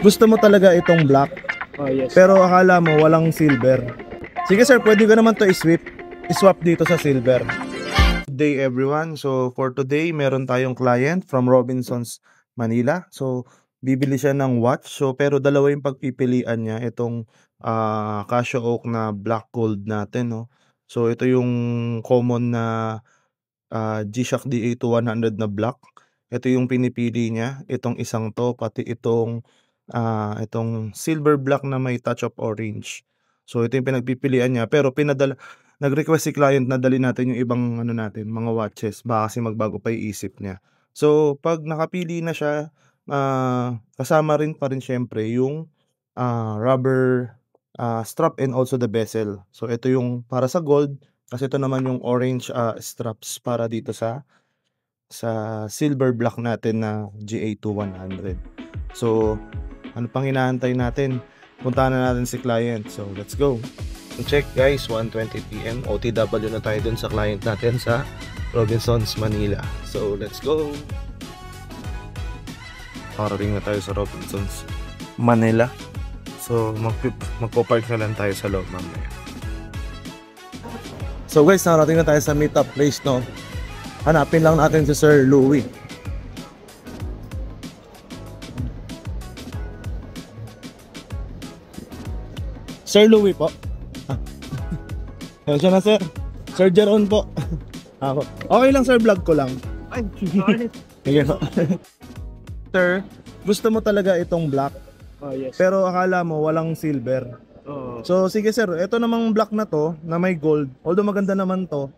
Gusto mo talaga itong black, Oh, yes. pero akala mo walang silver. Sige sir, pwede ko naman to iswap dito sa silver. Good day everyone. So for today, meron tayong client from Robinsons, Manila. So bibili siya ng watch. So pero dalawa yung pagpipilian niya, itong Casio Oak na black gold natin, no. So ito yung common na G-Shock DA2100 na black. Ito yung pinipili niya, itong isang to, pati itong silver black na may touch of orange. So ito yung pinagpipilian niya, pero nag-request si client na dali natin yung ibang natin, mga watches, baka kasi magbago pa iisip niya. So pag nakapili na siya, kasama rin pa rin syempre yung rubber strap and also the bezel. So ito yung para sa gold, kasi ito naman yung orange straps para dito sa silver black natin na GA2100. So ano pang hinahantay natin? Puntahan na natin si client. So let's go. So check guys, 1:20 PM OTW na tayo dun sa client natin sa Robinsons, Manila. So let's go. Parating na tayo sa Robinsons, Manila. So magpo-park na lang tayo sa loob mamaya. So guys, narating na tayo sa meetup place, no. Hanapin lang natin si Sir Louie. Sir Louie po. Siya na sir. Sir Jeron po. Ako. Okay lang sir, vlog ko lang. Ay, sorry. Sige po. Sir, gusto mo talaga itong black, Oh, yes. pero akala mo walang silver. Oh. So sige sir, ito namang black na to na may gold. Although maganda naman to,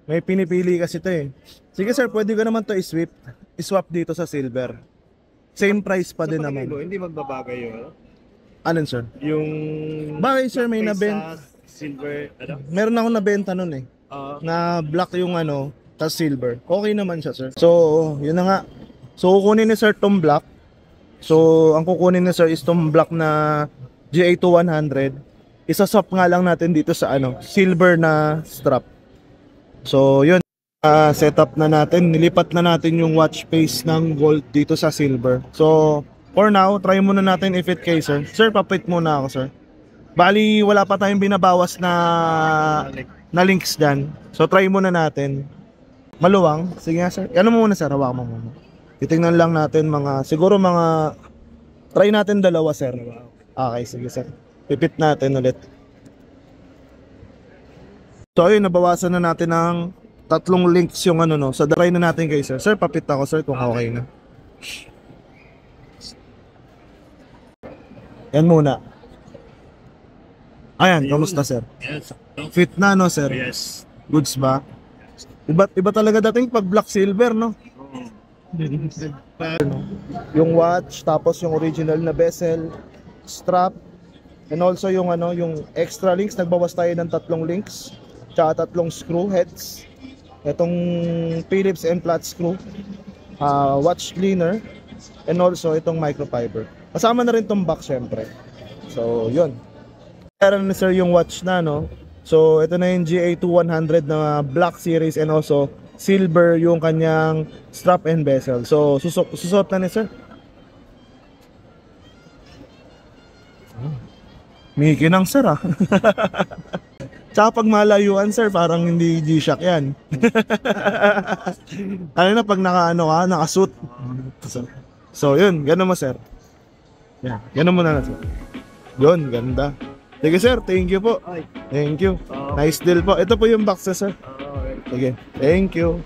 may pinipili kasi to eh. Sige sir, pwede ko naman to iswap dito sa silver. Same price pa din naman. Hindi magbabago yun. Alin sir? Yung Bakit sir, may black nabenta? silver, ano? Meron akong nabenta nun eh. Na black yung tas silver. Okay naman siya sir. So yun na nga. So kukunin ni sir tong black. So ang kukunin ni sir is tong black na GA2100. Isaswap nga lang natin dito sa silver na strap. So yun, setup na natin. Nilipat na natin yung watch face ng gold dito sa silver. So for now, try muna natin i-fit kay sir. Sir, papit muna ako sir. Bali, wala pa tayong binabawas na links dyan. So try muna natin. Maluwang. Sige nga sir. Ano muna sir, hawak mo muna. Titingnan lang natin siguro try natin dalawa sir. Okay, sige sir. Pipit natin ulit. So ayun, nabawasan na natin ng 3 links yung So try na natin kay sir. Sir, papit ako sir kung okay na. Yan muna. Ayan, kamusta sir? Yes. Fit na no sir? Yes. Goods ba? Iba talaga dating pag black silver, no? Yung watch, tapos yung original na bezel, strap, and also yung yung extra links. Nagbawas tayo ng 3 links, tsaka 3 screw heads. Itong Phillips and flat screw, watch cleaner, and also itong microfiber. Kasama na rin tong box syempre. So yun. Meron na sir yung watch na So ito na yung GA2100 na black series, and also silver yung kanyang strap and bezel. So susot na ni sir. Mikinang sir Tsaka pag malayuan sir, parang hindi G-Shock yan. Ano na pag nakasuit. So yun, gano'n mo sir. Yan, gano'n mo na sir. Yun, ganda. Sige sir, thank you po. Thank you. Nice deal po. Ito po yung box sir. Sige, thank you.